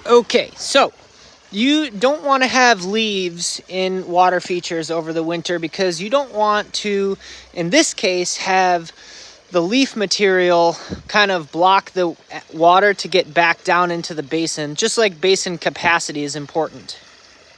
Okay, so you don't want to have leaves in water features over the winter because you don't want to, in this case, have the leaf material kind of block the water to get back down into the basin, just like basin capacity is important.